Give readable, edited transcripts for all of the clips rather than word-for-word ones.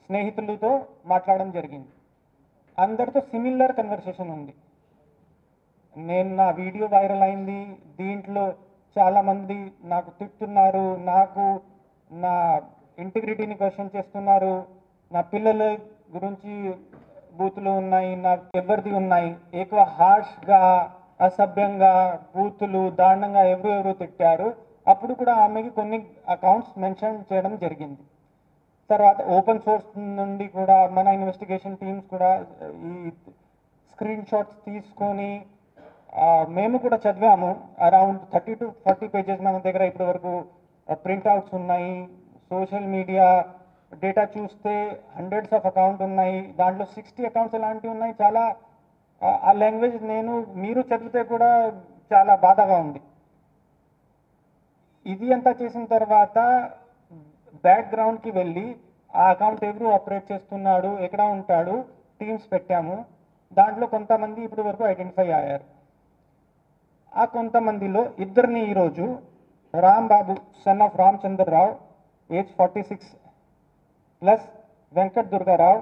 స్నేహితులతో మాట్లాడడం జరిగింది. అందరితో సిమిలర్ కన్వర్సేషన్ ఉంది. నేను నా వీడియో వైరల్ అయింది, దీంట్లో చాలామంది నాకు తిట్టున్నారు, నాకు నా ఇంటిగ్రిటీని క్వశ్చన్ చేస్తున్నారు, నా పిల్లల గురించి బూతులు ఉన్నాయి, నాకు ఎవరిది ఉన్నాయి, ఎక్కువ హార్ష్గా అసభ్యంగా బూతులు దారుణంగా ఎవరు తిట్టారు. అప్పుడు కూడా ఆమెకి కొన్ని అకౌంట్స్ మెన్షన్ చేయడం జరిగింది. తర్వాత ఓపెన్ సోర్స్ నుండి కూడా మన ఇన్వెస్టిగేషన్ టీమ్స్ కూడా ఈ స్క్రీన్ షాట్స్ తీసుకొని మేము కూడా చదివాము. అరౌండ్ 30 to 40 పేజెస్ మన దగ్గర ఇప్పటి వరకు ప్రింట్అవుట్స్ ఉన్నాయి. సోషల్ మీడియా డేటా చూస్తే హండ్రెడ్స్ ఆఫ్ అకౌంట్ ఉన్నాయి, దాంట్లో 60 అకౌంట్స్ ఎలాంటివి ఉన్నాయి. చాలా ఆ లాంగ్వేజ్ మీరు చదివితే కూడా చాలా బాధగా ఉంది. ఇది అంతా చేసిన తర్వాత బ్యాక్గ్రౌండ్కి వెళ్ళి ఆ అకౌంట్ ఎవరు ఆపరేట్ చేస్తున్నాడు, ఎక్కడ ఉంటాడు, టీమ్స్ పెట్టాము. దాంట్లో కొంతమంది ఇప్పటి వరకు ఐడెంటిఫై అయ్యారు. ఆ కొంతమందిలో ఇద్దరిని ఈరోజు Rambabu son of Ramachandrarao age 46 plus Venkat Durgarao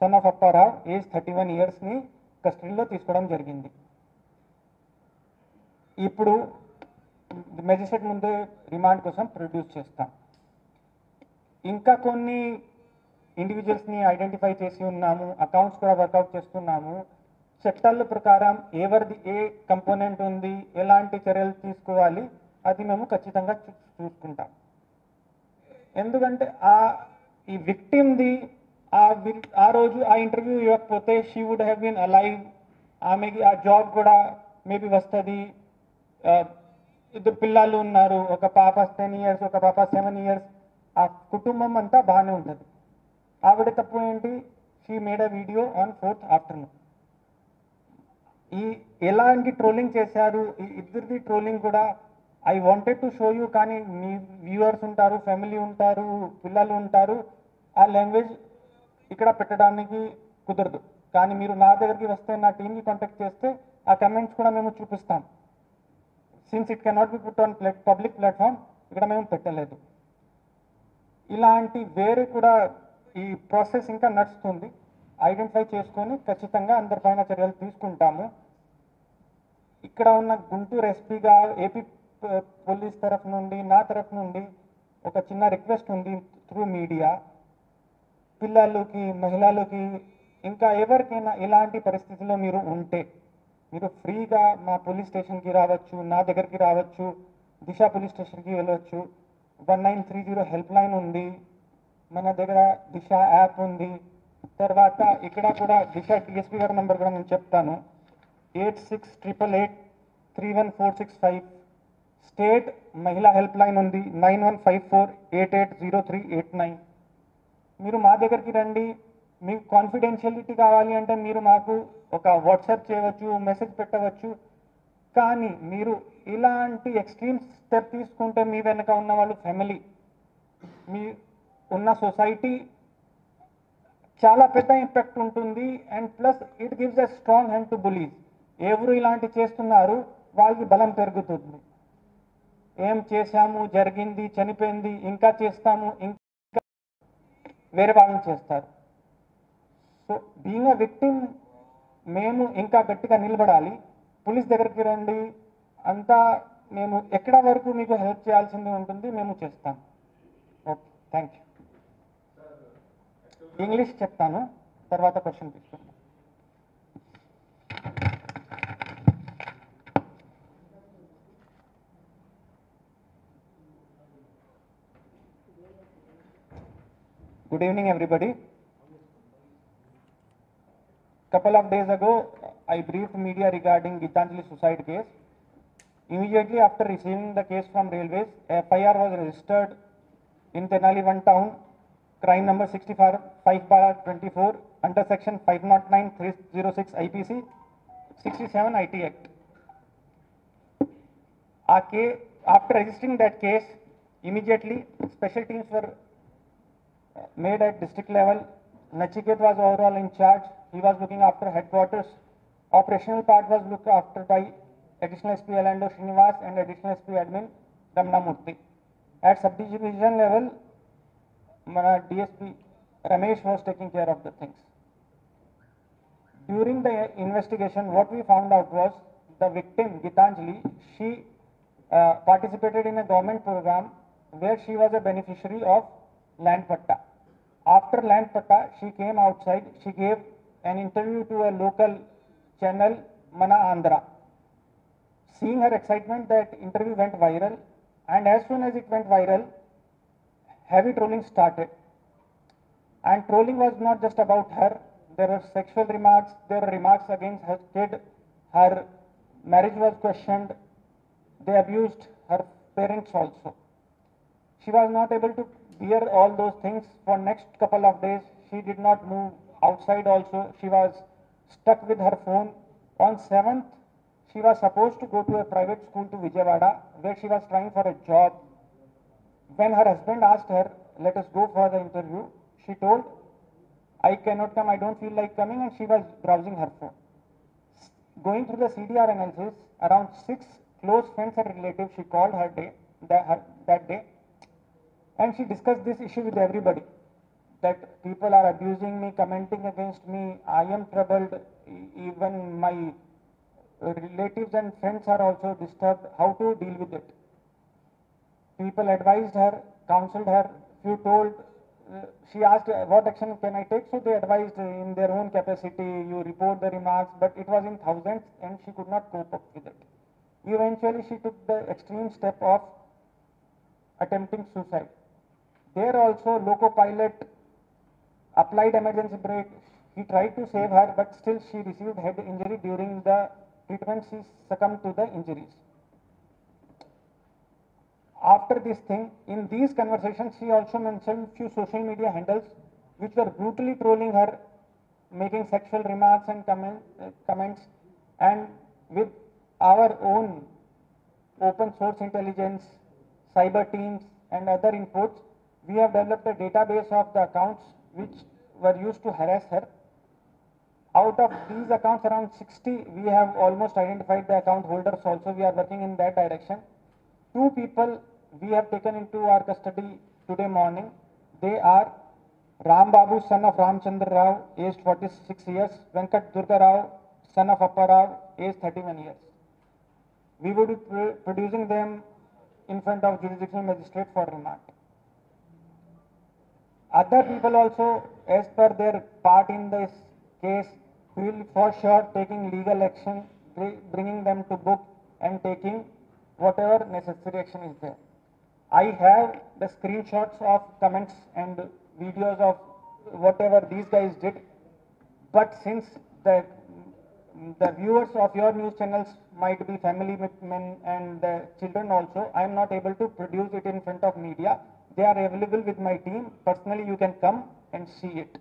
son of Apparao age 31 ఇయర్స్ని కస్టడీలో తీసుకోవడం జరిగింది. ఇప్పుడు మెజిస్ట్రేట్ ముందే రిమాండ్ కోసం ప్రొడ్యూస్ చేస్తాం. ఇంకా కొన్ని ఇండివిజువల్స్ని ఐడెంటిఫై చేసి ఉన్నాము, అకౌంట్స్ కూడా వర్కౌట్ చేస్తున్నాము. చట్టాల ప్రకారం ఎవరిది ఏ కంపోనెంట్ ఉంది, ఎలాంటి చర్యలు తీసుకోవాలి, అది మేము ఖచ్చితంగా చూసుకుంటాం. ఎందుకంటే ఈ విక్టిమ్ది ఆ రోజు ఆ ఇంటర్వ్యూ ఇవ్వకపోతే she would have been alive, ఆమెకి ఆ జాబ్ కూడా మేబీ వస్తుంది. ఇద్దరు పిల్లలు ఉన్నారు, ఒక పాప 10 ఇయర్స్, ఒక పాప 7 ఇయర్స్. ఆ కుటుంబం అంతా బాగానే ఉంటుంది. ఆవిడ తప్పు ఏంటి? She made a video on 4th afternoon. ఎలాంటి ట్రోలింగ్ చేశారు, ఈ ఇద్దరిది ట్రోలింగ్ కూడా I wanted to show you, కానీ మీ వ్యూవర్స్ ఉంటారు, ఫ్యామిలీ ఉంటారు, పిల్లలు ఉంటారు, ఆ లాంగ్వేజ్ ఇక్కడ పెట్టడానికి కుదరదు. కానీ మీరు నా దగ్గరికి వస్తే, నా టీంకి కాంటాక్ట్ చేస్తే ఆ కమెంట్స్ కూడా మేము చూపిస్తాం. Since it cannot be put on public platform, ఇక్కడ మేము పెట్టలేదు. ఇలాంటి వేరే కూడా ఈ ప్రాసెస్ ఇంకా నడుస్తుంది. ఐడెంటిఫై చేసుకొని ఖచ్చితంగా అందరిపైన చర్యలు తీసుకుంటాము. ఇక్కడ ఉన్న గుంటూరు ఎస్పీగా ఏపీ పోలీస్ తరఫు నుండి, నా తరఫు నుండి ఒక చిన్న రిక్వెస్ట్ ఉంది త్రూ మీడియా. పిల్లలకి, మహిళలకి, ఇంకా ఎవరికైనా ఇలాంటి పరిస్థితుల్లో మీరు ఉంటే మీరు ఫ్రీగా మా పోలీస్ స్టేషన్కి రావచ్చు, నా దగ్గరికి రావచ్చు, దిశ పోలీస్ స్టేషన్కి వెళ్ళవచ్చు. 1930 హెల్ప్ లైన్ ఉంది, మన దగ్గర దిశ యాప్ ఉంది. తర్వాత ఇక్కడ కూడా దిశ డిఎస్పీ గారి నెంబర్ కూడా నేను చెప్తాను, 8688831465. స్టేట్ మహిళా హెల్ప్ లైన్ ఉంది, 9154880389. మీరు మా దగ్గరికి రండి. మీకు కాన్ఫిడెన్షియలిటీ కావాలి అంటే మీరు మాకు ఒక వాట్సాప్ చేయవచ్చు, మెసేజ్ పెట్టవచ్చు. కానీ మీరు ఇలాంటి ఎక్స్ట్రీమ్ స్టెప్ తీసుకుంటే మీ వెనక ఉన్న వాళ్ళు ఫ్యామిలీ, మీ ఉన్న సొసైటీ చాలా పెద్ద ఇంపాక్ట్ ఉంటుంది. And plus it gives a strong hand to bullies. ఎవరు ఇలాంటి చేస్తున్నారు వాళ్ళకి బలం పెరుగుతుంది. ఏం చేశాము, జరిగింది, చనిపోయింది, ఇంకా చేస్తాము, ఇంకా వేరే వాళ్ళని చేస్తారు. సో బీయింగ్ అ విక్టిమ్ మేము ఇంకా గట్టిగా నిలబడాలి. పోలీస్ దగ్గరికి రండి, అంతా మేము ఎక్కడ వరకు మీకు హెల్ప్ చేయాల్సింది ఉంటుంది, మేము చేస్తాం. Okay, thank you. ఇంగ్లీష్ చెప్తాను, తర్వాత క్వశ్చన్ తీసుకుంటాం. Good evening, everybody. Couple of days ago, I briefed media regarding Gitanjali suicide case. Immediately after receiving the case from Railways, FIR was registered in Tenali 1 town, crime number 65/24 under section 509/306 IPC, 67 IT Act. After registering that case, immediately special teams were made at district level. Nachiket was overall in charge. He was looking after headquarters. Operational part was looked after by additional SP Alando Srinivas and additional SP admin Ramna Murthy. At sub-division level, DSP Ramesh was taking care of the things. During the investigation, what we found out was the victim, Gitanjali, she participated in a government program where she was a beneficiary of land patta. After land patta, she came outside, she gave an interview to a local channel, Mana Andhra. Seeing her excitement, that interview went viral, and as soon as it went viral, heavy trolling started. And trolling was not just about her. There were sexual remarks, there were remarks against her kid, her marriage was questioned, they abused her parents also. She was not able to bear all those things for next couple of days. She did not move outside also. She was stuck with her phone. On 7th, she was supposed to go to a private school to Vijayawada where she was trying for a job. When her husband asked her, let us go for the interview, she told, I cannot come, I don't feel like coming, and she was browsing her phone. Going through the CDR analysis, around 6 close friends and relatives she called that day, and she discussed this issue with everybody, that people are abusing me, commenting against me, I am troubled, even my relatives and friends are also disturbed, how to deal with it. People advised her, counseled her, few told, she asked what action can I take, so they advised in their own capacity, you report the remarks, but it was in thousands and she could not cope up with it. Eventually she took the extreme step of attempting suicide. There also Loco Pilot applied emergency brake, he tried to save her, but still she received head injury during the treatment, she succumbed to the injuries. After this thing, in these conversations, she also mentioned few social media handles which were brutally trolling her, making sexual remarks and comments. And with our own open source intelligence, cyber teams, and other inputs, we have developed a database of the accounts which were used to harass her. Out of these accounts, around 60, we have almost identified the account holders also. We are working in that direction. 2 people we have taken into our custody today morning. They are Ram Babu, son of Ramchandra Rao, aged 46 years, Venkat Durga Rao, son of Appa Rao, aged 31 years. We would be producing them in front of jurisdictional magistrate for remand. Other people also, as per their part in this case, will for sure taking legal action, bringing them to book and taking whatever necessary action is there. I have the screenshots of comments and videos of whatever these guys did, but since the viewers of your news channels might be family men and the children also, I am not able to produce it in front of media. They are available with my team. Personally, you can come and see it.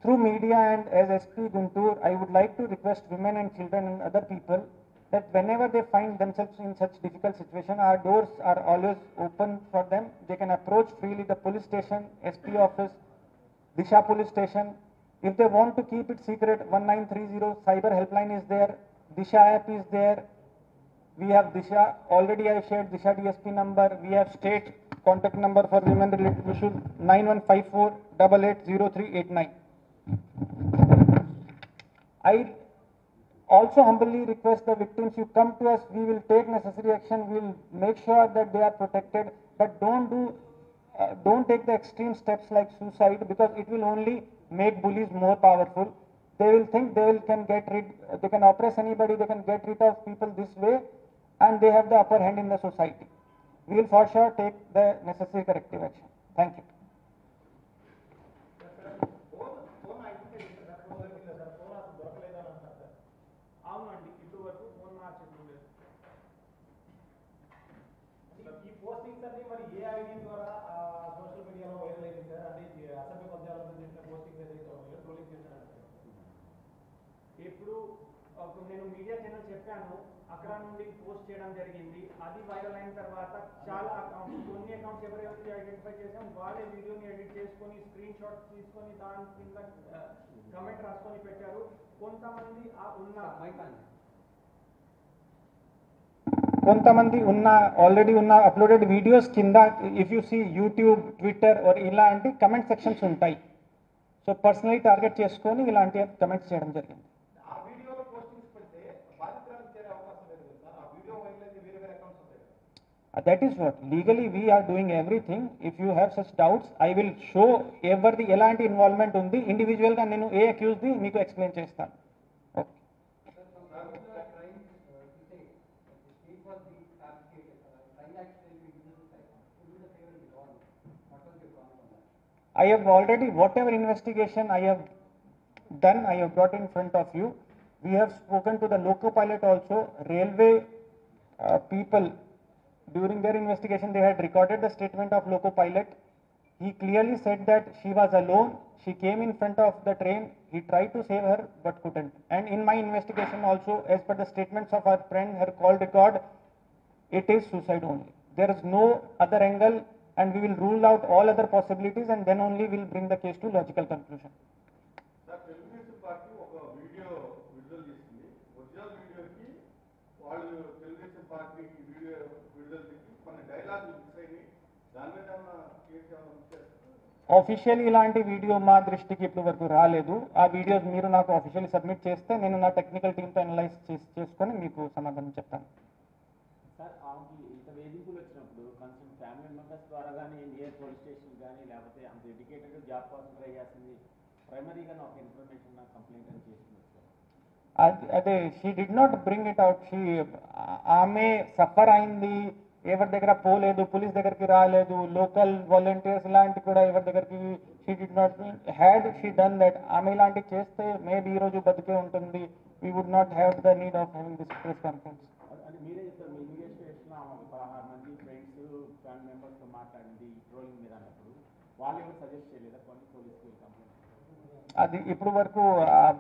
Through media and as SP Guntur, I would like to request women and children and other people that whenever they find themselves in such difficult situation, our doors are always open for them. They can approach freely the police station, SP office, Disha police station. If they want to keep it secret, 1930 cyber helpline is there, Disha app is there. We have Disha, already I shared Disha DSP number. We have state contact number for women related issues, 9154 880389. I also humbly request the victims, you come to us, we will take necessary action, we will make sure that they are protected, but don't take the extreme steps like suicide, because it will only make bullies more powerful. They will think they can oppress anybody, they can get rid of people this way, and they have the upper hand in the society. We will for sure take the necessary corrective action. Thank you. అవునండి ఇప్పుడు వరకు phone మార్చలేదు. ఈ postings అన్ని మరి ఏ ID ద్వారా social మీడియాలో viral అయింది సార్? అంటే అసభ్య పద్యాలతో చేసిన పోస్టింగ్స్ ఏదైతే ఉన్నాయో ట్రోలింగ్ చేశారంటే ఇప్పుడు నేను మీడియా ఛానల్ చెప్పాను, అక్కడ నుండి పోస్ట్ చేయడం జరిగింది. అది వైరల్ అయిన తర్వాత చాలా అకౌంట్స్, కొన్ని అకౌంట్స్ ఎవరైతే ఐడెంటిఫై చేసాం వాళ్ళే వీడియోని ఎడిట్ చేసుకొని స్క్రీన్ షాట్స్ తీసుకొని దాని కింద కమెంట్ రాసుకొని పెట్టారు. కొంతమంది ఉన్న కొంతమంది ఉన్న ఆల్రెడీ ఉన్న అప్లోడెడ్ వీడియోస్ కింద if you see YouTube Twitter or ఇలాంటి కమెంట్ సెక్షన్స్ ఉంటాయి. సో పర్సనలీ టార్గెట్ చేసుకొని ఇలాంటి కమెంట్స్ చేయడం జరిగింది. ఆ వీడియోలో పోస్టింగ్స్ పెడితే బాధితులను చేరే అవకాశం లేదు కదా సార్. ఆ వీడియో వైరల్ అయితే వేరే వేరే అకౌంట్స్ ఉంటాయి కదా. That is what legally we are doing everything. If you have such doubts, I will show every elanti involvement undi individual ga nenu A accused ని మీకు explain చేస్తాను. Okay. I have already, whatever investigation I have done, I have brought in front of you. We have spoken to the loco pilot also. Railway people, during their investigation, they had recorded the statement of loco pilot. He clearly said that she was alone. She came in front of the train. He tried to save her but couldn't. And in my investigation also, as per the statements of our friend, her call record, it is suicide only. There is no other angle, and we will rule out all other possibilities, and then only we'll bring the case to logical conclusion. Sir Telugu Desam party ఒక video విడుదల చేసింది. Original వీడియోకి వాళ్ళు Telugu Desam party video విడుదల చేసి కొన్ని డైలాగులు miss అయినాయి. దాని మీద ఏమన్నా కేసు ఏమన్నా మిస్ చేస్తారు? ఆఫీషియల్లీ ఇలాంటి వీడియో మా దృష్టికి ఇప్పటి వరకు రాలేదు. ఆ వీడియోస్ మీరు నాకు ఆఫీషియల్లీ సబ్మిట్ చేస్తే నేను నా టెక్నికల్ టీమ్తో అనలైజ్ చేసుకొని మీకు సమాధానం చెప్తాను. సార్ ఆమెకి ఇంత వేధింపులు వచ్చినప్పుడు కన్సర్న్ ఫ్యామిలీ మెంబర్స్ ద్వారా కానీ నియర్ పోలీస్ స్టేషన్ కానీ లేకపోతే అంత డెడికేటెడ్గా జాబ్ కోసం ట్రై చేస్తుంది, ప్రైమరీగా ఒక ఇన్ఫర్మేషన్ నాకు కంప్లైంట్ అని చేస్తున్నారు సార్. అదే she did not bring it out. ఆమె సఫర్ అయింది, ఎవరి దగ్గర పోలేదు, పోలీస్ దగ్గరికి రాలేదు, లోకల్ వాలంటీర్స్ ఇలాంటి కూడా ఎవరి దగ్గరికి she did not had she done that. ఆమె ఇలాంటివి చేస్తే మేబీ ఈరోజు బతికే ఉంటుంది. We would not have the need of having this press conference. అది మీరే చెప్తారు, మీ ఇన్వెస్టిగేషన్ 16 మంది ఫ్రెండ్స్ ఫ్యామిలీ మెంబర్స్తో మాట్లాడింది ట్రోలింగ్ మీద అన్నప్పుడు వాళ్ళు ఎవరు సజెస్ట్ చేయలేదా కొన్ని పోలీస్కి కంప్లైంట్? అది ఇప్పుడు వరకు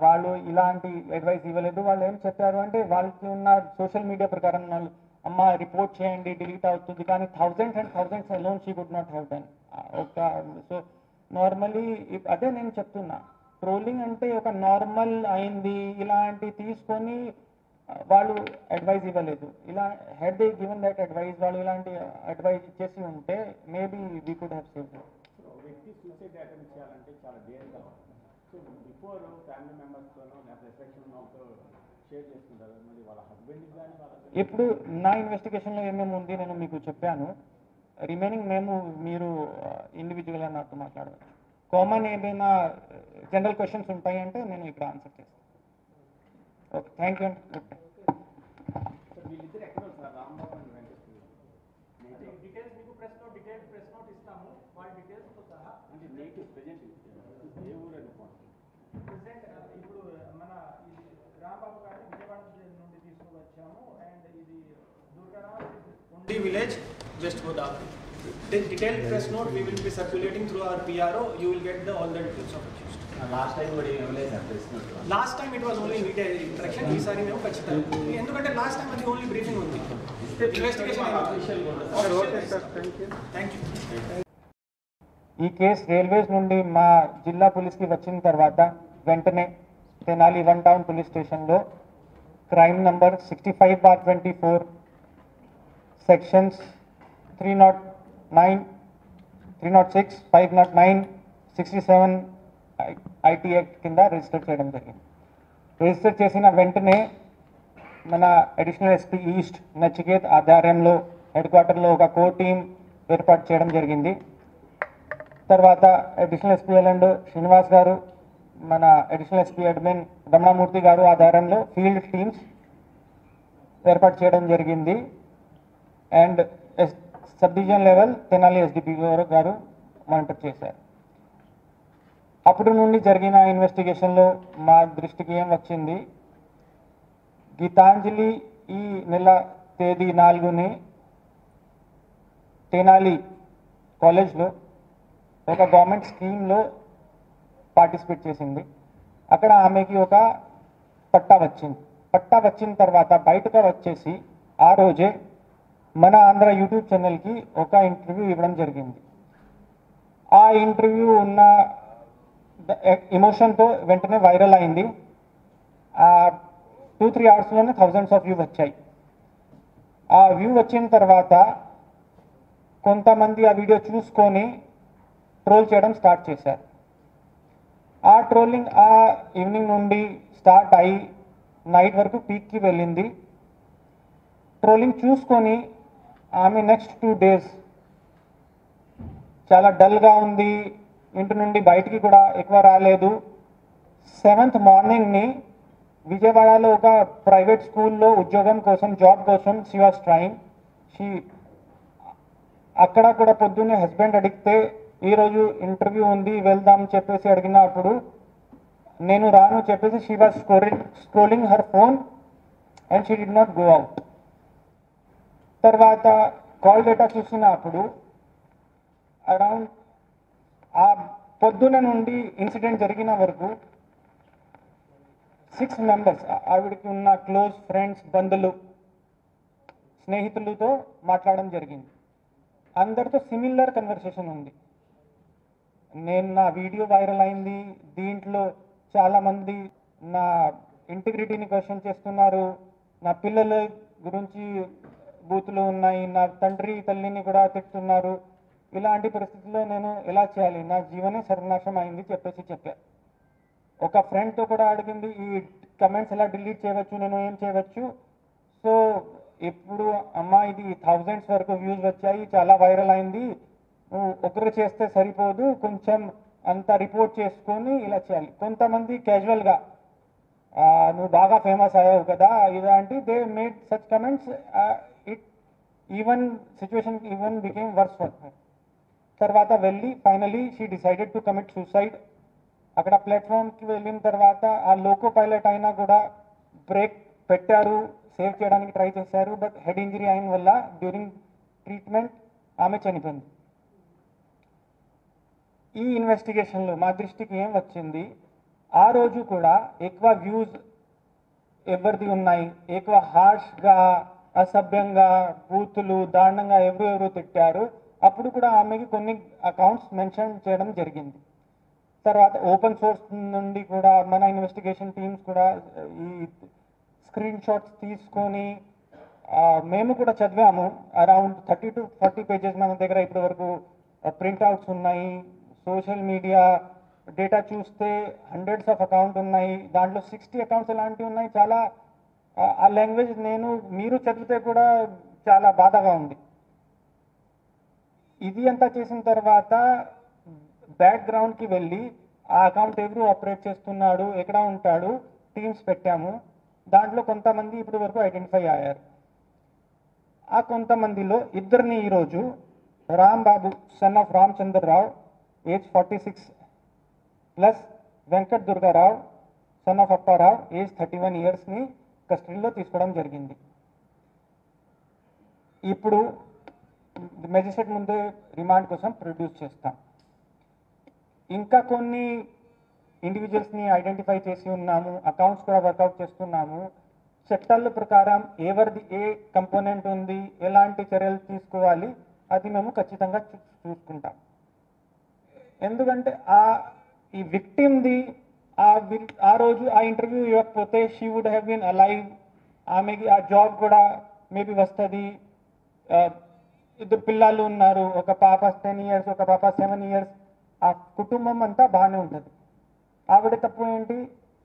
వాళ్ళు ఇలాంటి అడ్వైస్ ఇవ్వలేదు. వాళ్ళు ఏం చెప్పారు అంటే వాళ్ళకి ఉన్న సోషల్ మీడియా ప్రకారం వాళ్ళు అమ్మ రిపోర్ట్ చేయండి డిలీట్ అవుతుంది, కానీ thousands and thousands alone she could not have done. ఒక సో నార్మల్లీ అదే నేను చెప్తున్నా, ట్రోలింగ్ అంటే ఒక నార్మల్ అయింది ఇలాంటి తీసుకొని వాళ్ళు అడ్వైజ్ ఇవ్వలేదు. ఇలా had they given that advice, వాళ్ళు ఇలాంటి అడ్వైజ్ ఇచ్చేసి ఉంటే maybe we could have saved. వ్యక్తి సూసైడ్ అటెంప్ట్ చేయాలంటే చాలా డేర్గా ఉంటుంది. సో బిఫోర్ ఫ్యామిలీ మెంబర్స్తోనో లేకపోతే ఎఫెక్షన్తో షేర్ చేసుకుంటారు, మరి వాళ్ళ హస్బెండ్కి కానీ వాళ్ళ ఇప్పుడు నా ఇన్వెస్టిగేషన్లో ఏమేమి ఉంది నేను మీకు చెప్పాను. రిమైనింగ్ మీరు ఇండివిజువల్గా నాతో మాట్లాడవచ్చు. కామన్ ఏమైనా జనరల్ క్వశ్చన్స్ ఉంటాయి అంటే నేను ఇక్కడ ఆన్సర్ చేస్తాను. ఓకే, థ్యాంక్ యూ అండి. సార్ వీళ్ళిద్దరు ఎక్కడ sir Rambabu and Venkateswara? Details మీకు ప్రెస్ నోట్ ఇస్తాము, వాళ్ళ డీటెయిల్స్తో సహా. అంటే నేటివ్ ప్రెజెంట్ ఏ ఊరు అనుకోండి? ప్రెసెంట్ ఇప్పుడు మన ఇది రాంబాబు గారిని విజయవాడ నుండి తీసుకువచ్చాము, అండ్ ఇది దుర్గారావు ఉండి village west Godavari. Detailed press note we will be circulating through our PRO. You will get all the details of accused. Last time కూడా ఏం లేదు sir press note. Last time it was only media interaction. ఈసారి మేము ఖచ్చితంగా, ఎందుకంటే last time అది only briefing ఉంది, investigation. Thank you. ఈ కేసు రైల్వేస్ నుండి మా జిల్లా పోలీస్కి వచ్చిన తర్వాత వెంటనే తెనాలి 1 టౌన్ పోలీస్ స్టేషన్లో crime number 65/24 sections 309, 306, 509, 67 IT act కింద రిజిస్టర్ చేయడం జరిగింది. రిజిస్టర్ చేసిన వెంటనే మన అడిషనల్ ఎస్పీ ఈస్ట్ నచికేత్ ఆధ్వర్యంలో హెడ్ క్వార్టర్లో ఒక కోర్ టీం ఏర్పాటు చేయడం జరిగింది. తర్వాత అడిషనల్ ఎస్పీ ఎల్ఎండ్ శ్రీనివాస్ గారు, మన అడిషనల్ ఎస్పీ అడ్మిన్ రమణమూర్తి గారు ఆధ్వర్యంలో ఫీల్డ్ టీమ్స్ ఏర్పాటు చేయడం జరిగింది. And sub division level Tenali SDP గారు మానిటర్ చేశారు. అప్పటి నుండి జరిగిన ఇన్వెస్టిగేషన్లో మా దృష్టికి ఏం వచ్చింది, గీతాంజలి ఈ నెల తేదీ 4ని తెనాలి కాలేజ్లో ఒక గవర్నమెంట్ స్కీమ్లో పార్టిసిపేట్ చేసింది. అక్కడ ఆమెకి ఒక పట్టా వచ్చింది. పట్టా వచ్చిన తర్వాత బయటకు వచ్చేసి ఆ రోజే మన ఆంధ్ర యూట్యూబ్ ఛానల్కి ఒక ఇంటర్వ్యూ ఇవ్వడం జరిగింది. ఆ ఇంటర్వ్యూ ఉన్న ఎమోషన్తో వెంటనే వైరల్ అయింది. 2-3 అవర్స్లోనే థౌజండ్స్ ఆఫ్ వ్యూ వచ్చాయి. ఆ వ్యూ వచ్చిన తర్వాత కొంతమంది ఆ వీడియో చూసుకొని ట్రోల్ చేయడం స్టార్ట్ చేశారు. ఆ ట్రోలింగ్ ఆ ఈవినింగ్ నుండి స్టార్ట్ అయ్యి నైట్ వరకు పీక్కి వెళ్ళింది. ట్రోలింగ్ చూసుకొని ఆమె నెక్స్ట్ 2 days చాలా డల్గా ఉంది, ఇంటి నుండి బయటికి కూడా ఎక్కువ రాలేదు. 7th మార్నింగ్ని విజయవాడలో ఒక ప్రైవేట్ స్కూల్లో ఉద్యోగం కోసం జాబ్ కోసం షీ వాస్ ట్రైయింగ్. అక్కడ కూడా పొద్దున్నే హస్బెండ్ అడిగితే ఈరోజు ఇంటర్వ్యూ ఉంది వెళ్దాం చెప్పేసి అడిగినప్పుడు నేను రాను చెప్పేసి she was scrolling her phone and she did not go out. తర్వాత కాల్ డేటా చూసినప్పుడు అరౌండ్ ఆ పొద్దున నుండి ఇన్సిడెంట్ జరిగిన వరకు 6 members ఆవిడకి ఉన్న క్లోజ్ ఫ్రెండ్స్, బంధువులు, స్నేహితులతో మాట్లాడడం జరిగింది. అందరితో సిమిలర్ కన్వర్సేషన్ ఉంది. నా వీడియో వైరల్ అయింది, దీంట్లో చాలామంది నా ఇంటిగ్రిటీని క్వశ్చన్ చేస్తున్నారు, నా పిల్లల గురించి బూతులు ఉన్నాయి, నా తండ్రి తల్లిని కూడా తిట్టున్నారు. ఇలాంటి పరిస్థితుల్లో నేను ఎలా చేయాలి, నా జీవనే సర్వనాశనం అయింది చెప్పా. ఒక ఫ్రెండ్తో కూడా అడిగింది ఈ కమెంట్స్ ఎలా డిలీట్ చేయవచ్చు, నేను ఏం చేయవచ్చు. సో ఇప్పుడు అమ్మ ఇది 1000s వరకు వ్యూస్ వచ్చాయి, చాలా వైరల్ అయింది, నువ్వు ఒకరు చేస్తే సరిపోదు, కొంచెం అంతా రిపోర్ట్ చేసుకొని ఇలా చేయాలి. కొంతమంది క్యాజువల్గా నువ్వు బాగా ఫేమస్ అయ్యావు కదా ఇలాంటి they made such comments. It even situation even became worse for her. తర్వాత వెళ్ళి finally she decided to commit suicide. అక్కడ ప్లాట్ఫామ్కి వెళ్ళిన తర్వాత ఆ లోకో పైలట్ అయినా కూడా బ్రేక్ పెట్టారు, సేవ్ చేయడానికి ట్రై చేశారు. బట్ హెడ్ ఇంజరీ అయిన వల్ల డ్యూరింగ్ ట్రీట్మెంట్ ఆమె చనిపోయింది. ఈ ఇన్వెస్టిగేషన్లో మా దృష్టికి ఏం వచ్చింది, ఆ రోజు కూడా ఎక్కువ వ్యూస్ ఎవరిది ఉన్నాయి, ఎక్కువ హార్ష్గా, అసభ్యంగా, బూతులు, దారుణంగా ఎవరు తిట్టారు. అప్పుడు కూడా ఆమెకి కొన్ని అకౌంట్స్ మెన్షన్ చేయడం జరిగింది. తర్వాత ఓపెన్ సోర్స్ నుండి కూడా మన ఇన్వెస్టిగేషన్ టీమ్స్ కూడా ఈ స్క్రీన్ షాట్స్ తీసుకొని మేము కూడా చదివాము. అరౌండ్ 30 to 40 pages మన దగ్గర ఇప్పటి వరకు ప్రింట్అవుట్స్ ఉన్నాయి. సోషల్ మీడియా డేటా చూస్తే హండ్రెడ్స్ ఆఫ్ అకౌంట్ ఉన్నాయి, దాంట్లో 60 అకౌంట్స్ ఇలాంటివి ఉన్నాయి. చాలా ఆ లాంగ్వేజ్ మీరు చదివితే కూడా చాలా బాధగా ఉంది. ఇది అంతా చేసిన తర్వాత బ్యాక్గ్రౌండ్కి వెళ్ళి ఆ అకౌంట్ ఎవరు ఆపరేట్ చేస్తున్నాడు, ఎక్కడ ఉంటాడు, టీమ్స్ పెట్టాము. దాంట్లో కొంతమంది ఇప్పటి వరకు ఐడెంటిఫై అయ్యారు. ఆ కొంతమందిలో ఇద్దరిని ఈరోజు Rambabu son of Ramachandrarao age 46 plus Venkat Durgarao son of Apparao age 31 yearsని కస్టడీలో తీసుకోవడం జరిగింది. ఇప్పుడు మెజిస్ట్రేట్ ముందే రిమాండ్ కోసం ప్రొడ్యూస్ చేస్తాం. ఇంకా కొన్ని ఇండివిజువల్స్ని ఐడెంటిఫై చేసి ఉన్నాము, అకౌంట్స్ కూడా వర్కౌట్ చేస్తున్నాము. చట్టాల ప్రకారం ఎవరిది ఏ కంపోనెంట్ ఉంది, ఎలాంటి చర్యలు తీసుకోవాలి అది మేము ఖచ్చితంగా చూసుకుంటాం. ఎందుకంటే ఈ విక్టిమ్ది ఆ రోజు ఆ ఇంటర్వ్యూ ఇవ్వకపోతే she would have been alive, ఆమెకి ఆ జాబ్ కూడా మేబీ వస్తుంది. ఇద్దరు పిల్లలు ఉన్నారు, ఒక పాప 10 years, ఒక పాప 7 years. ఆ కుటుంబం అంతా బాగానే ఉంటుంది. ఆవిడ తప్పు ఏంటి,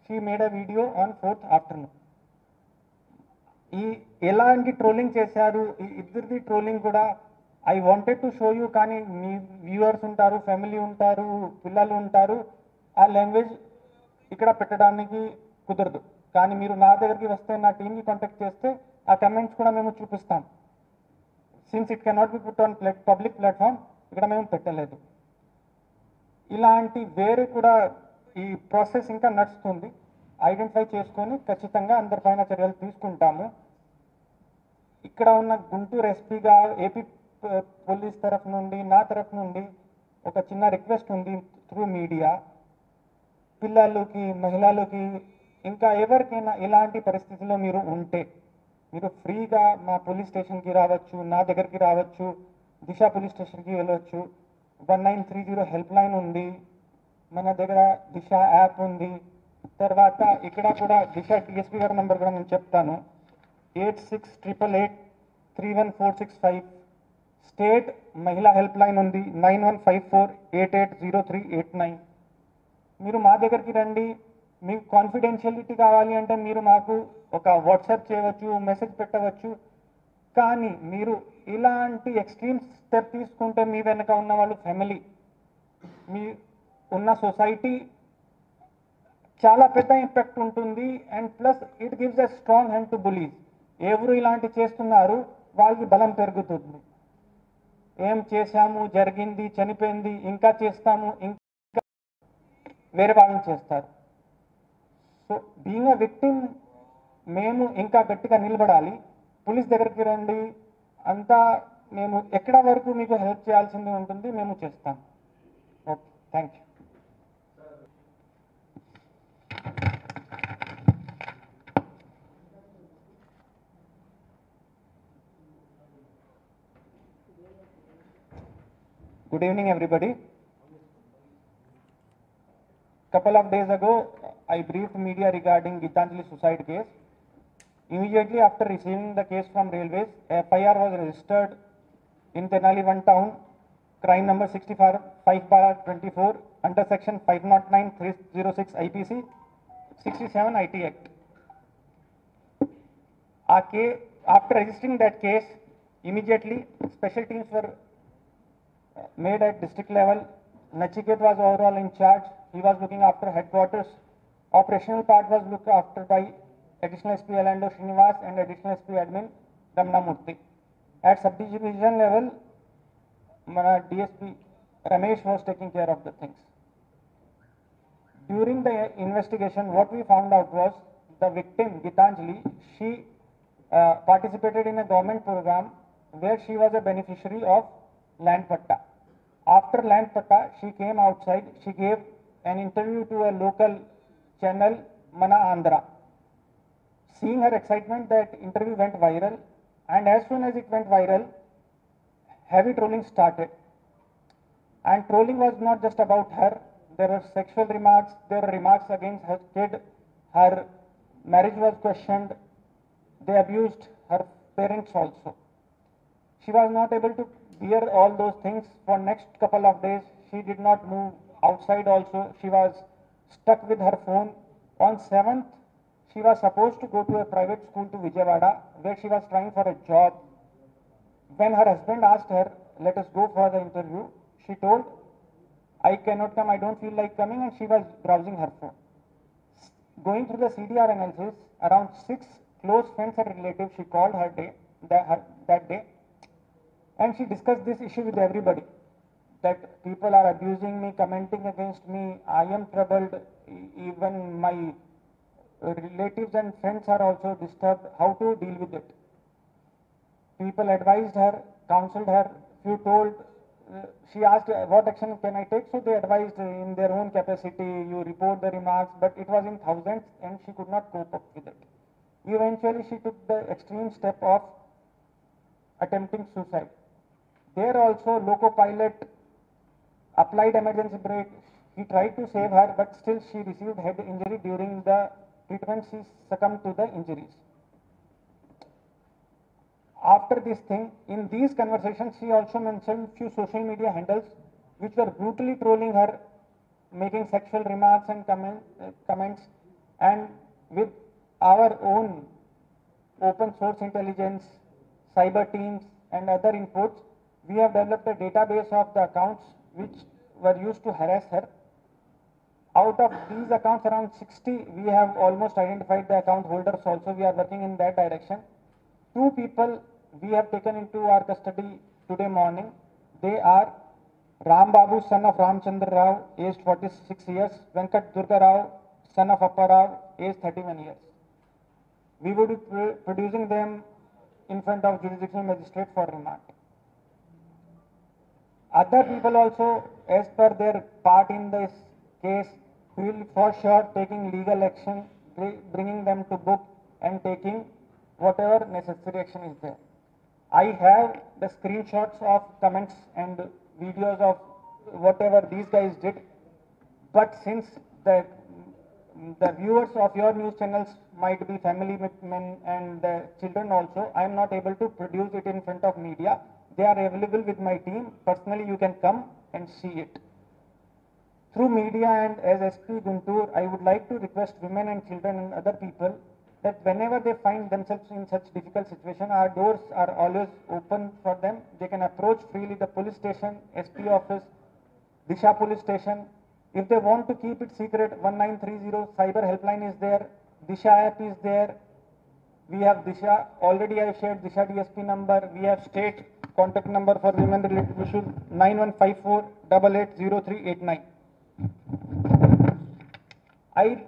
she made a video on 4th afternoon. ఎలాంటి ట్రోలింగ్ చేశారు, ఈ ఇద్దరిది ట్రోలింగ్ కూడా I wanted to show you, కానీ మీ వ్యూవర్స్ ఉంటారు, ఫ్యామిలీ ఉంటారు, పిల్లలు ఉంటారు, ఆ లాంగ్వేజ్ ఇక్కడ పెట్టడానికి కుదరదు. కానీ మీరు నా దగ్గరికి వస్తే, నా టీమ్కి కాంటాక్ట్ చేస్తే ఆ కమెంట్స్ కూడా మేము చూపిస్తాం. Since it cannot be put on public platform, ఇక్కడ మేము పెట్టలేదు. ఇలాంటి వేరే కూడా ఈ ప్రాసెస్ ఇంకా నడుస్తుంది. ఐడెంటిఫై చేసుకొని ఖచ్చితంగా అందరిపైన చర్యలు తీసుకుంటాము. ఇక్కడ ఉన్న గుంటూరు ఎస్పీగా ఏపీ పోలీస్ తరఫు నుండి, నా తరఫు నుండి ఒక చిన్న రిక్వెస్ట్ ఉంది త్రూ మీడియా. పిల్లలకి, మహిళలకి, ఇంకా ఎవరికైనా ఇలాంటి పరిస్థితుల్లో మీరు ఉంటే మీరు ఫ్రీగా మా పోలీస్ స్టేషన్కి రావచ్చు, నా దగ్గరికి రావచ్చు, దిశ పోలీస్ స్టేషన్కి వెళ్ళవచ్చు. 1930 హెల్ప్ లైన్ ఉంది, మన దగ్గర దిశ యాప్ ఉంది. తర్వాత ఇక్కడ కూడా దిశ డిఎస్పీ గారి నెంబర్ కూడా నేను చెప్తాను, 8688 31465. State Mahila Helpline ఉంది 9154880389. మీరు మా దగ్గరికి రండి. మీకు కాన్ఫిడెన్షియలిటీ కావాలి అంటే మీరు మాకు ఒక వాట్సాప్ చేయవచ్చు, మెసేజ్ పెట్టవచ్చు. కానీ మీరు ఇలాంటి ఎక్స్ట్రీమ్ స్టెప్ తీసుకుంటే మీ వెనక ఉన్న వాళ్ళు ఫ్యామిలీ, మీ ఉన్న సొసైటీ చాలా పెద్ద ఇంపాక్ట్ ఉంటుంది. And plus it gives a strong hand to bullies. ఎవరు ఇలాంటి చేస్తున్నారు వాళ్ళకి బలం పెరుగుతుంది. ఏం చేశాము, జరిగింది, చనిపోయింది, ఇంకా చేస్తాము, ఇంకా వేరే వాళ్ళని చేస్తారు. సో బీయింగ్ అ విక్టిమ్ మేము ఇంకా గట్టిగా నిలబడాలి. పోలీస్ దగ్గరికి రండి, అంతా మేము ఎక్కడ వరకు మీకు హెల్ప్ చేయాల్సింది ఉంటుంది మేము చేస్తాం. Okay, thank you. Good evening, everybody. Couple of days ago, I briefed media regarding Gitanjali suicide case. Immediately after receiving the case from Railways, a FIR was registered in Tenali 1 town, crime number 65/24 under section 509/306 IPC, 67 IT Act. After registering that case, immediately special teams were made at district level. Nachiket was overall in charge. He was looking after headquarters. Operational part was looked after by additional SP Alando Srinivas and additional SP admin Ramna Murthy. At subdivision level, mana DSP Ramesh was taking care of the things. During the investigation, what we found out was the victim Gitanjali, she participated in a government program where she was a beneficiary of land patta. After land patta, she came outside. She gave an interview to a local channel, Mana Andhra. Seeing her excitement, that interview went viral, and as soon as it went viral, heavy trolling started. And trolling was not just about her. There were sexual remarks, there were remarks against her kid, her marriage was questioned, they abused her parents also. She was not able to bear all those things. For next couple of days, she did not move outside also. She was stuck with her phone. On 7th, she was supposed to go to a private school to Vijayawada, where she was trying for a job. When her husband asked her, let us go for the interview, she told, I cannot come, I don't feel like coming, and she was browsing her phone. Going through the CDR analysis, around 6 close friends and relatives she called that day, and she discussed this issue with everybody, that people are abusing me, commenting against me, I am troubled, even my relatives and friends are also disturbed, how to deal with it. People advised her, counseled her, few told, she asked what action can I take, so they advised in their own capacity, you report the remarks, but it was in thousands and she could not cope up with it. Eventually she took the extreme step of attempting suicide. There also Loco Pilot applied emergency brake. He tried to save her, but still she received head injury. During the treatment, she succumbed to the injuries. After this thing, in these conversations, she also mentioned few social media handles which were brutally trolling her, making sexual remarks and comments. And with our own open source intelligence, cyber teams and other inputs, we have developed a database of the accounts which were used to harass her. Out of these accounts, around 60, we have almost identified the account holders also. We are working in that direction. 2 people we have taken into our custody today morning. They are Ram Babu, son of Ramchandra Rao, aged 46 years, Venkat Durga Rao, son of Appa Rao, aged 31 years. We would be producing them in front of jurisdictional magistrate for remand. Other people also, as per their part in this case, will for sure taking legal action, bringing them to book and taking whatever necessary action is there. I have the screenshots of comments and videos of whatever these guys did, but since the the viewers of your news channels might be family men and the children also. I am not able to produce it in front of media. They are available with my team. Personally, you can come and see it. Through media and as SP Guntur, I would like to request women and children and other people that whenever they find themselves in such difficult situation, our doors are always open for them. They can approach freely the police station, SP office, Disha police station. If they want to keep it secret, 1930 cyber helpline is there, Disha app is there. We have Disha, already I shared Disha DSP number. We have state contact number for women related issues, 9154880389. I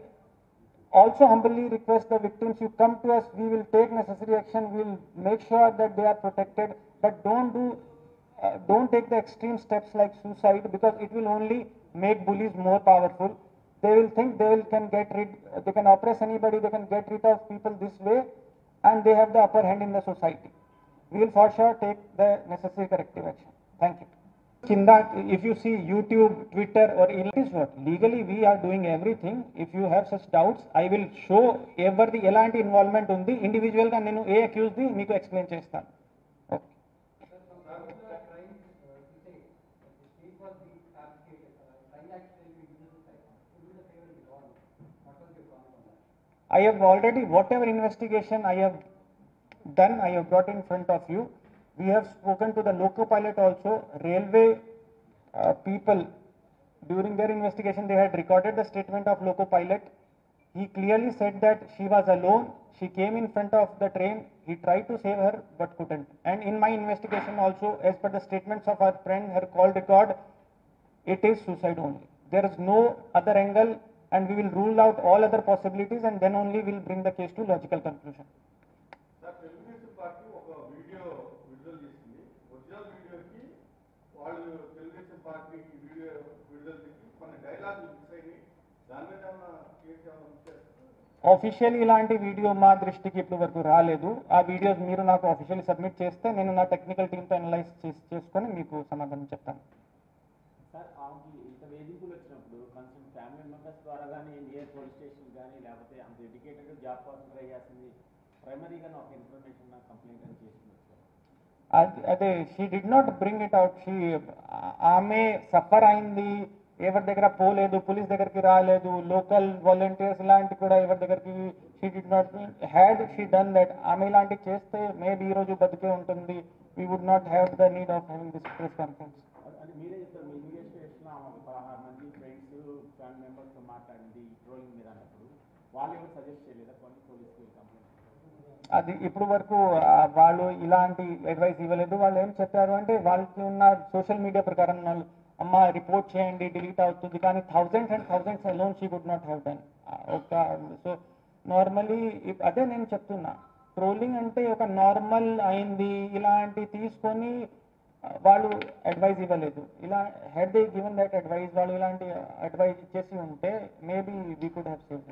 also humbly request the victims, you come to us, we will take necessary action, we will make sure that they are protected, but don't take the extreme steps like suicide, because it will only make bullies more powerful. They will think they can oppress anybody, they can get rid of people this way, and they have the upper hand in the society. We will for sure take the necessary corrective action. Thank you. Kinda, if you see YouTube, Twitter, or is what legally we are doing everything. If you have such doubts, I will show every elanti involvement undi individual ga nenu a accused di meeku explain chestanu. Okay. I have already, whatever investigation I have done, I have brought in front of you. We have spoken to the loco pilot also. Railway people, during their investigation, they had recorded the statement of loco pilot. He clearly said that she was alone. She came in front of the train. He tried to save her but couldn't. And in my investigation also, as per the statements of our friend, her call record, it is suicide only. There is no other angle, and we will rule out all other possibilities, and then only we will bring the case to logical conclusion. Sir Telugu Desam party ఒక video విడుదల చేసింది. Original వీడియోకి వాళ్ళు Telugu Desam party video విడుదల చేసి మన dialogue mix అయినాయి. దాని మీద ఏమన్నా కేసు ఏమన్నా చేస్తారు? ఆఫీషియల్ ఇలాంటి వీడియో మా దృష్టికి ఇప్పటి వరకు రాలేదు. ఆ వీడియోస్ మీరు నాకు ఆఫీషియల్ సబ్మిట్ చేస్తే నేను నా టెక్నికల్ టీమ్తో అనలైజ్ చేసుకొని మీకు సమాధానం చెప్తాను. సార్ ఆమెకి ఇంత వేధింపులు వచ్చినప్పుడు కన్సర్న్ ఫ్యామిలీ మెంబర్స్ ద్వారా కానీ నియర్ పోలీస్ స్టేషన్ కానీ లేకపోతే అంత ఎడ్యుకేటెడ్ జాబ్ కోసం ట్రై చేస్తుంది, ప్రైమరీగా ఒక ఇన్ఫర్మేషన్ నాకు కంప్లైంట్ అని చేస్తున్నారు సార్. అదే she did not bring it out. ఆమె సఫర్ అయింది, ఎవరి దగ్గర పోలేదు, పోలీస్ దగ్గరికి రాలేదు, లోకల్ వాలంటీర్స్ ఇలాంటి కూడా ఎవరి దగ్గరికి she did not had she done that. ఆమె ఇలాంటివి చేస్తే మేబీ ఈరోజు బతికే ఉంటుంది. We would not have the need of having this press conference. అది మీరే చెప్తారు, మీ ఇన్వెస్టిగేషన్ ఆమె 16 మంది ఫ్రెండ్స్ ఫ్యామిలీ మెంబర్స్తో మాట్లాడింది ట్రోలింగ్ మీద అన్నప్పుడు వాళ్ళు ఎవరు సజెస్ట్ చేయలేదా కొన్ని పోలీస్కి కంప్లైంట్? అది ఇప్పుడు వరకు వాళ్ళు ఇలాంటి అడ్వైస్ ఇవ్వలేదు. వాళ్ళు ఏం చెప్పారు అంటే వాళ్ళకి ఉన్న సోషల్ మీడియా ప్రకారం వాళ్ళు అమ్మ రిపోర్ట్ చేయండి డిలీట్ అవుతుంది, కానీ thousands and thousands alone she would not have done. So normally అదే నేను చెప్తున్నా, ట్రోలింగ్ అంటే ఒక నార్మల్ అయింది ఇలాంటి తీసుకొని వాళ్ళు అడ్వైజ్ ఇవ్వలేదు. ఇలా had they given that advice, వాళ్ళు ఇలాంటి అడ్వైజ్ ఇచ్చేసి ఉంటే maybe we could have saved.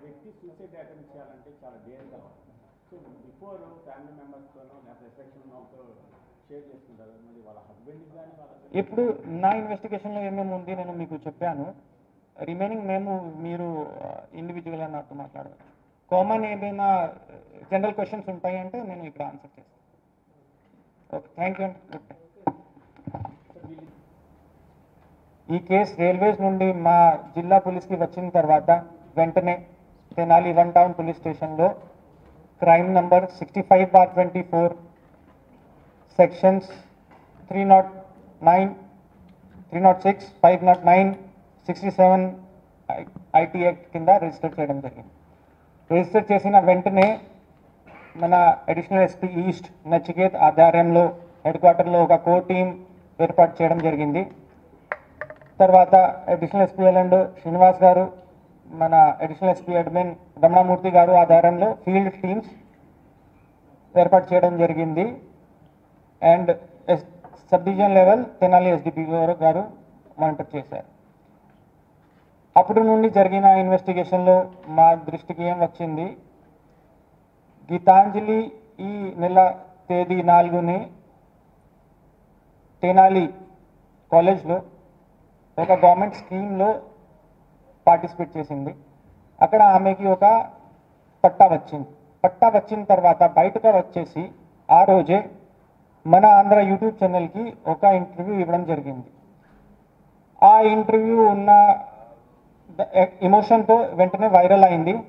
వ్యక్తి సూసైడ్ అటెంప్ట్ చేయాలంటే చాలా డేర్గా, సో బిఫోర్ ఫ్యామిలీ మెంబర్స్తోనో లేకపోతే ఎఫెక్షన్తో షేర్ చేసుకుంటారు, మరి వాళ్ళ హస్బెండ్కి కానీ వాళ్ళ ఇప్పుడు నా ఇన్వెస్టిగేషన్లో ఏమేమి ఉంది నేను మీకు చెప్పాను. రిమైనింగ్ మీరు ఇండివిజువల్గా నాతో మాట్లాడవచ్చు. కామన్ ఏమైనా జనరల్ క్వశ్చన్స్ ఉంటాయంటే నేను ఇక్కడ ఆన్సర్ చేస్తాను. ఓకే, థ్యాంక్ యూ అండి. ఈ కేసు రైల్వేస్ నుండి మా జిల్లా పోలీస్కి వచ్చిన తర్వాత వెంటనే తెనాలి 1 టౌన్ పోలీస్ స్టేషన్లో crime number 65/24 sections 309, 306, 509, 67 IT act కింద రిజిస్టర్ చేయడం జరిగింది. రిజిస్టర్ చేసిన వెంటనే మన అడిషనల్ ఎస్పీ ఈస్ట్ నచికేత్ ఆధ్వర్యంలో హెడ్ క్వార్టర్లో ఒక కోర్ టీం ఏర్పాటు చేయడం జరిగింది. తర్వాత అడిషనల్ ఎస్పీ ఎల్ఎండ్ శ్రీనివాస్ గారు, మన అడిషనల్ ఎస్పీ అడ్మిన్ రమణమూర్తి గారు ఆధ్వర్యంలో ఫీల్డ్ టీమ్స్ ఏర్పాటు చేయడం జరిగింది. And sub division level Tenali SDP గారు మానిటర్ చేశారు. అప్పుడు నుండి జరిగిన ఇన్వెస్టిగేషన్లో మా దృష్టికి ఏం వచ్చింది, గీతాంజలి ఈ నెల తేదీ 4ని తెనాలి కాలేజ్లో ఒక గవర్నమెంట్ స్కీమ్లో పార్టిసిపేట్ చేసింది. అక్కడ ఆమెకి ఒక పట్టా వచ్చింది. పట్టా వచ్చిన తర్వాత బయటకు వచ్చేసి ఆ రోజే మన ఆంధ్ర యూట్యూబ్ ఛానల్కి ఒక ఇంటర్వ్యూ ఇవ్వడం జరిగింది. ఆ ఇంటర్వ్యూ ఉన్న ఎమోషన్తో వెంటనే వైరల్ అయింది.